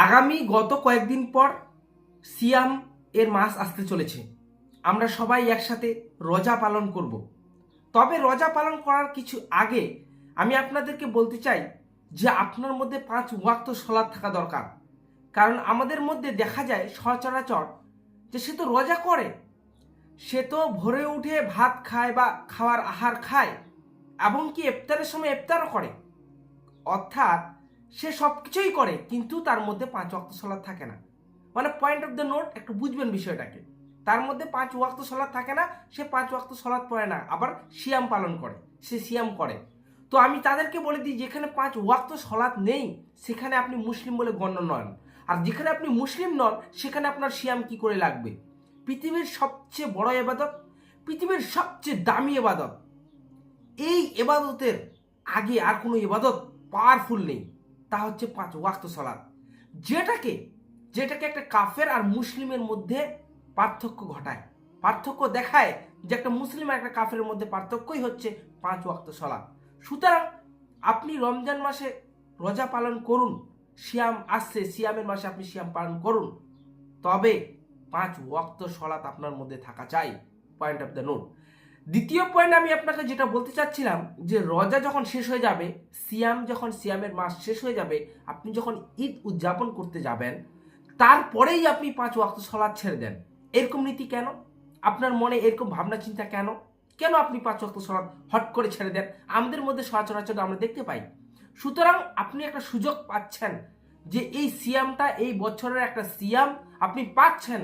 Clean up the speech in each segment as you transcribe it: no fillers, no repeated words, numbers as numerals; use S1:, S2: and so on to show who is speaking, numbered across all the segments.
S1: আগামী গত কয়েকদিন পর সিয়াম এর মাস আসতে চলেছে। আমরা সবাই একসাথে রোজা পালন করব। তবে রোজা পালন করার কিছু আগে আমি আপনাদেরকে বলতে চাই যে আপনার মধ্যে 5 ওয়াক্ত সালাত থাকা দরকার। কারণ আমাদের মধ্যে দেখা যায় সচরাচর যে সে তো রোজা করে, সে তো ভোরে উঠে ভাত খায় বা খাওয়ার আহার খায় এবং কি ইফতারের সময় ইফতারও করে, অর্থাৎ সে সব কিছুই করে, কিন্তু তার মধ্যে 5 ওয়াক্ত সালাত থাকে না। মানে পয়েন্ট অফ দ্য নোট, একটু বুঝবেন বিষয়টাকে। তার মধ্যে 5 ওয়াক্ত সালাত থাকে না, সে 5 ওয়াক্ত সালাত পড়ে না, আবার সিয়াম পালন করে, সে সিয়াম করে। তো আমি তাদেরকে বলে দিই, যেখানে 5 ওয়াক্ত সালাত নেই সেখানে আপনি মুসলিম বলে গণ্য নন। আর যেখানে আপনি মুসলিম নন সেখানে আপনার সিয়াম কি করে লাগবে? পৃথিবীর সবচেয়ে বড় ইবাদত, পৃথিবীর সবচেয়ে দামি ইবাদত, এই ইবাদতের আগে আর কোনো ইবাদত পাওয়ারফুল নেই। তা হচ্ছে 5 ওয়াক্ত সালাত, যেটাকে যেটাকে একটা কাফের আর মুসলিমের মধ্যে পার্থক্য ঘটায়, পার্থক্য দেখায় যে একটা মুসলিম আর একটা কাফের মধ্যে পার্থক্যই হচ্ছে 5 ওয়াক্ত সালাত। সুতরাং আপনি রমজান মাসে রোজা পালন করুন, সিয়াম আসছে, সিয়ামের মাসে আপনি সিয়াম পালন করুন, তবে 5 ওয়াক্ত সালাত আপনার মধ্যে থাকা চাই। Point of the note. দ্বিতীয় পয়েন্ট আমি আপনাকে যেটা বলতে চাচ্ছিলাম, যে রোজা যখন শেষ হয়ে যাবে, সিয়ামের মাস শেষ হয়ে যাবে, আপনি যখন ঈদ উদযাপন করতে যাবেন তারপরেই আপনি 5 ওয়াক্ত সালাত ছেড়ে দেন। এরকম নীতি কেন? আপনার মনে এরকম ভাবনা চিন্তা কেন? কেন আপনি 5 ওয়াক্ত সালাত হট করে ছেড়ে দেন? আমাদের মধ্যে সচরাচর আমরা দেখতে পাই। সুতরাং আপনি একটা সুযোগ পাচ্ছেন যে এই সিয়ামটা, এই বছরের একটা সিয়াম আপনি পাচ্ছেন,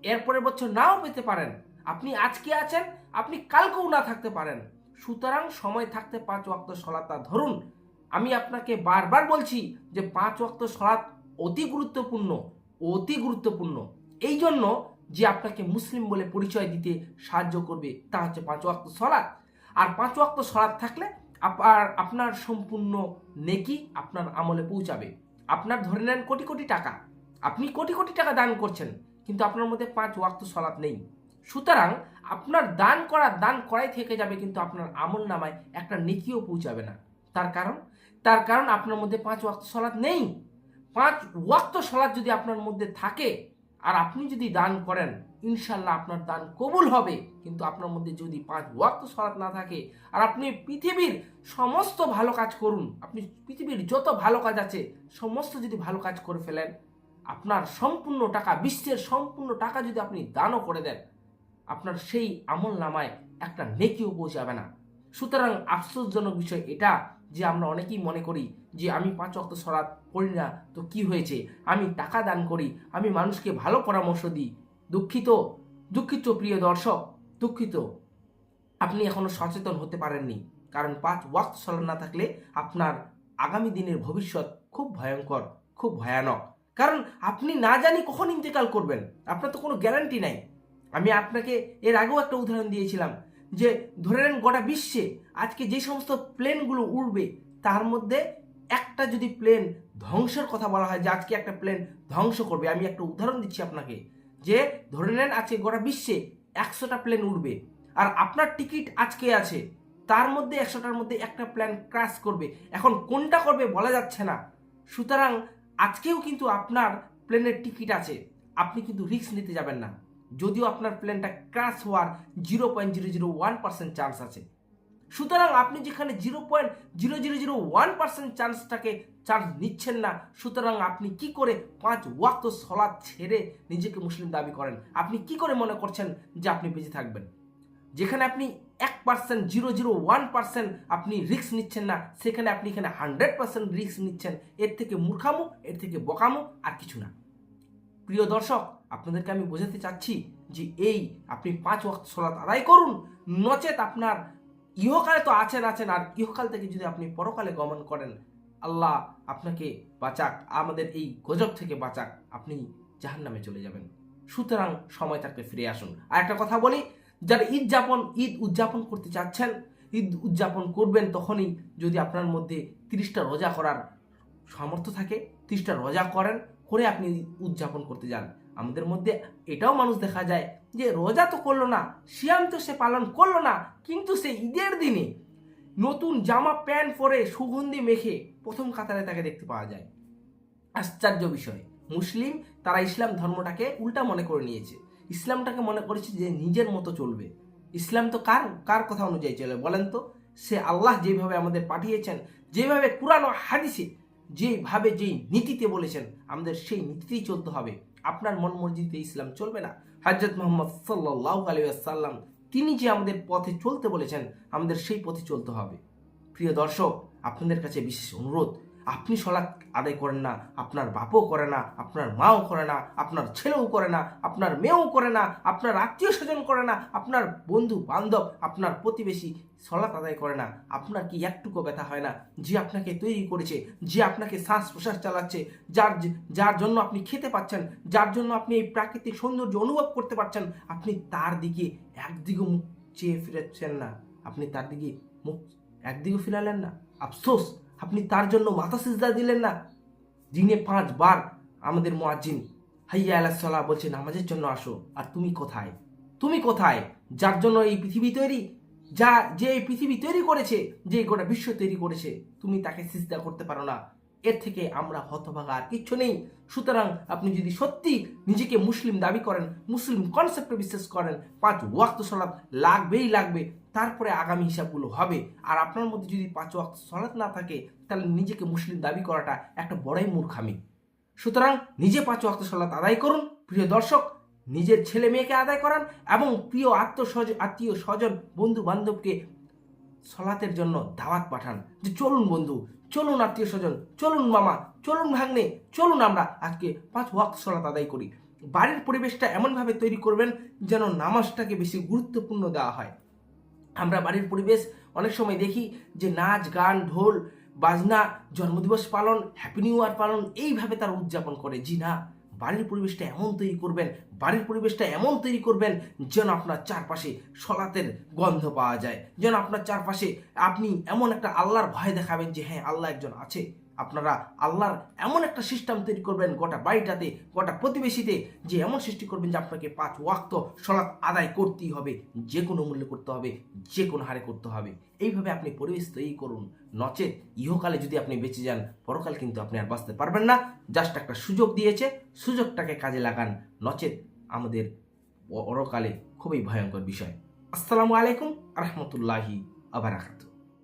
S1: এরপরের বছর নাও পেতে পারেন। আপনি আজকে আছেন, আপনি কালকেও না থাকতে পারেন। সুতরাং সময় থাকতে 5 ওয়াক্ত সালাতটা ধরুন। আমি আপনাকে বারবার বলছি যে 5 ওয়াক্ত সালাত অতি গুরুত্বপূর্ণ, অতি গুরুত্বপূর্ণ। এই জন্য যে আপনাকে মুসলিম বলে পরিচয় দিতে সাহায্য করবে তা হচ্ছে 5 ওয়াক্ত সালাত। আর 5 ওয়াক্ত সালাত থাকলে আপনার সম্পূর্ণ নেকি আপনার আমলে পৌঁছাবে। আপনার ধরে নেন কোটি কোটি টাকা, আপনি কোটি কোটি টাকা দান করছেন, কিন্তু আপনার মধ্যে 5 ওয়াক্ত সালাত নেই। সুতরাং আপনার দান করাই থেকে যাবে, কিন্তু আপনার আমল নামায় একটা নেকিও পৌঁছাবে না। তার কারণ আপনার মধ্যে 5 ওয়াক্ত সালাত নেই। 5 ওয়াক্ত সালাত যদি আপনার মধ্যে থাকে আর আপনি যদি দান করেন, ইনশাল্লাহ আপনার দান কবুল হবে। কিন্তু আপনার মধ্যে যদি 5 ওয়াক্ত সালাত না থাকে আর আপনি পৃথিবীর সমস্ত ভালো কাজ করুন, আপনি পৃথিবীর যত ভালো কাজ আছে সমস্ত যদি ভালো কাজ করে ফেলেন, আপনার সম্পূর্ণ টাকা, বিশ্বের সম্পূর্ণ টাকা যদি আপনি দানও করে দেন, আপনার সেই আমল নামায় একটা নেকিও পৌঁছাবে না। সুতরাং আফসোসজনক বিষয় এটা যে আমরা অনেকেই মনে করি যে আমি 5 ওয়াক্ত সালাত পড়ি না তো কি হয়েছে, আমি টাকা দান করি, আমি মানুষকে ভালো পরামর্শ দিই। দুঃখিত, দুঃখিত প্রিয় দর্শক, দুঃখিত, আপনি এখনো সচেতন হতে পারেননি। কারণ 5 ওয়াক্ত সালাত না থাকলে আপনার আগামী দিনের ভবিষ্যৎ খুব ভয়ঙ্কর, খুব ভয়ানক। কারণ আপনি না জানি কখন ইন্তেকাল করবেন, আপনার তো কোনো গ্যারান্টি নাই। আমি আপনাকে এর আগেও একটা উদাহরণ দিয়েছিলাম যে ধরে নেন গোটা বিশ্বে আজকে যে সমস্ত প্লেনগুলো উড়বে তার মধ্যে একটা যদি প্লেন ধ্বংসের কথা বলা হয়, যে আজকে একটা প্লেন ধ্বংস করবে, আমি একটা উদাহরণ দিচ্ছি আপনাকে, যে ধরে নেন আজকে গোটা বিশ্বে 100টা প্লেন উড়বে আর আপনার টিকিট আজকে আছে, তার মধ্যে 100টার মধ্যে একটা প্লেন ক্র্যাশ করবে। এখন কোনটা করবে বলা যাচ্ছে না। সুতরাং আজকেও কিন্তু আপনার প্লেনের টিকিট আছে, আপনি কিন্তু রিস্ক নিতে যাবেন না, যদিও আপনার প্লেনটা ক্র্যাশ হওয়ার 0.001% চান্স আছে। সুতরাং আপনি যেখানে 0.0001% চান্স নিচ্ছেন না, সুতরাং আপনি কি করে 5 ওয়াক্ত সালাত ছেড়ে নিজেকে মুসলিম দাবি করেন? আপনি কি করে মনে করছেন যে আপনি বেঁচে থাকবেন? যেখানে আপনি 1%, 0.01% আপনি রিস্ক নিচ্ছেন না, সেখানে আপনি এখানে 100% রিস্ক নিচ্ছেন। এর থেকে মূর্খামো, এর থেকে বোকামো আর কিছু না। প্রিয় দর্শক, আপনাদেরকে আমি বোঝাতে চাচ্ছি যে এই আপনি 5 ওয়াক্ত সালাত আদায় করুন, নচেত আপনার ইহকালে তো আছেন, আর ইহকাল থেকে যদি আপনি পরকালে গমন করেন, আল্লাহ আপনাকে বাঁচাক, আমাদের এই গজব থেকে বাঁচাক, আপনি জাহান্নামে চলে যাবেন। সুতরাং সময় থাকতে ফিরে আসুন। আর একটা কথা বলি, যারা ঈদ উদযাপন করতে চাচ্ছেন, ঈদ উদযাপন করবেন তখনই যদি আপনার মধ্যে 30টা রোজা করার সামর্থ্য থাকে, 30টা রোজা করে আপনি উদযাপন করতে যান। আমাদের মধ্যে এটাও মানুষ দেখা যায় যে রোজা তো করলো না, সিয়াম তো সে পালন করলো না, কিন্তু সে ঈদের দিনে নতুন জামা প্যান্ট পরে সুগন্ধি মেখে প্রথম কাতারে তাকে দেখতে পাওয়া যায়। আশ্চর্য বিষয়, মুসলিম তারা ইসলাম ধর্মটাকে উল্টা মনে করে নিয়েছে। ইসলামটাকে মনে করেছে যে নিজের মতো চলবে। ইসলাম তো কার কার কথা অনুযায়ী চলে বলেন তো? সে আল্লাহ যেভাবে আমাদের পাঠিয়েছেন, যেভাবে কুরআন ও হাদিসে যেভাবে যেই নীতিতে বলেছেন, আমাদের সেই নীতিতেই চলতে হবে। আপনার মন মর্জিতে ইসলাম চলবে না। হযরত মুহাম্মদ সাল্লাল্লাহু আলাইহি ওয়াসাল্লাম তিনি যে আমাদের পথে চলতে বলেছেন, আমাদের সেই পথে চলতে হবে। প্রিয় দর্শক, আপনাদের কাছে বিশেষ অনুরোধ, আপনি সালাত আদায় করেন না, আপনার বাপও করে না, আপনার মাও করে না, আপনার ছেলেও করে না, আপনার মেয়েও করে না, আপনার আত্মীয় স্বজন করে না, আপনার বন্ধু বান্ধব, আপনার প্রতিবেশী সালাত আদায় করে না। আপনার কি একটুকু ব্যথা হয় না? যে আপনাকে তৈরি করেছে, যে আপনাকে শ্বাস প্রশ্বাস চালাচ্ছে, যার জন্য আপনি খেতে পাচ্ছেন, যার জন্য আপনি এই প্রাকৃতিক সৌন্দর্য অনুভব করতে পারছেন, আপনি তার দিকে একদিকে মুখ চেয়ে ফিরাচ্ছেন না, আপনি তার দিকে মুখ একদিকে ফিরালেন না। আফসোস, আপনি তার জন্য মাথা সিজদা দিলেন না। দিনে 5 বার আমাদের মুয়াজ্জিন হাইয়া আলাস সালাহ বলছে নামাজের জন্য আসো, আর তুমি কোথায়? তুমি কোথায়? যার জন্য এই পৃথিবী তৈরি, যে এই পৃথিবী তৈরি করেছে, যে গোটা বিশ্ব তৈরি করেছে, তুমি তাকে সিজদা করতে পারো না। এর থেকে আমরা হতভাগা আর কিচ্ছু নেই। সুতরাং আপনি যদি সত্যি নিজেকে মুসলিম দাবি করেন, মুসলিম কনসেপ্টে বিশ্বাস করেন, 5 ওয়াক্ত সালাত লাগবেই লাগবে, তারপরে আগামী হিসাবগুলো হবে। আর আপনার মধ্যে যদি 5 ওয়াক্ত সালাত না থাকে, তাহলে নিজেকে মুসলিম দাবি করাটা একটা বড়ই মূর্খামি। সুতরাং নিজে 5 ওয়াক্ত সালাত আদায় করুন। প্রিয় দর্শক, নিজের ছেলে মেয়েকে আদায় করান এবং প্রিয় আত্মীয় স্বজন বন্ধু বান্ধবকে সলাতের জন্য দাওয়াত পাঠান, যে চলুন বন্ধু, চলুন আত্মীয় স্বজন, চলুন মামা, চলুন ভাগ্নে, চলুন আমরা আজকে 5 ওয়াক্ত সালাত আদায় করি। বাড়ির পরিবেশটা এমনভাবে তৈরি করবেন যেন নামাজটাকে বেশি গুরুত্বপূর্ণ দেওয়া হয়। আমরা বাড়ির পরিবেশ অনেক সময় দেখি যে নাচ গান ঢোল বাজনা, জন্মদিবস পালন, হ্যাপি নিউ ইয়ার পালন, এইভাবে তারা উদযাপন করে। জি না, বাড়ির পরিবেশটা এমন তৈরি করবেন, বাড়ির পরিবেশটা এমন তৈরি করবেন যেন আপনার চারপাশে সলাতের গন্ধ পাওয়া যায়, যেন আপনার চারপাশে আপনি এমন একটা আল্লাহর ভয় দেখাবেন যে হ্যাঁ, আল্লাহ একজন আছে। আপনারা আল্লাহর এমন একটা সিস্টেম তৈরি করবেন গোটা বাড়িটাতে, গোটা প্রতিবেশীতে, যে এমন সৃষ্টি করবেন যে আপনাকে 5 ওয়াক্ত সালাত আদায় করতেই হবে, যে কোনো মূল্যে করতে হবে, যে কোনো হারে করতে হবে। এইভাবে আপনি পরিবেশ তৈরি করুন। নচেত ইহকালে যদি আপনি বেঁচে যান, পরকাল কিন্তু আপনি আর বাঁচতে পারবেন না। জাস্ট একটা সুযোগ দিয়েছে, সুযোগটাকে কাজে লাগান, নচেত আমাদের পরকালে খুবই ভয়ঙ্কর বিষয়। আসসালামু আলাইকুম রহমতুল্লাহি আবার।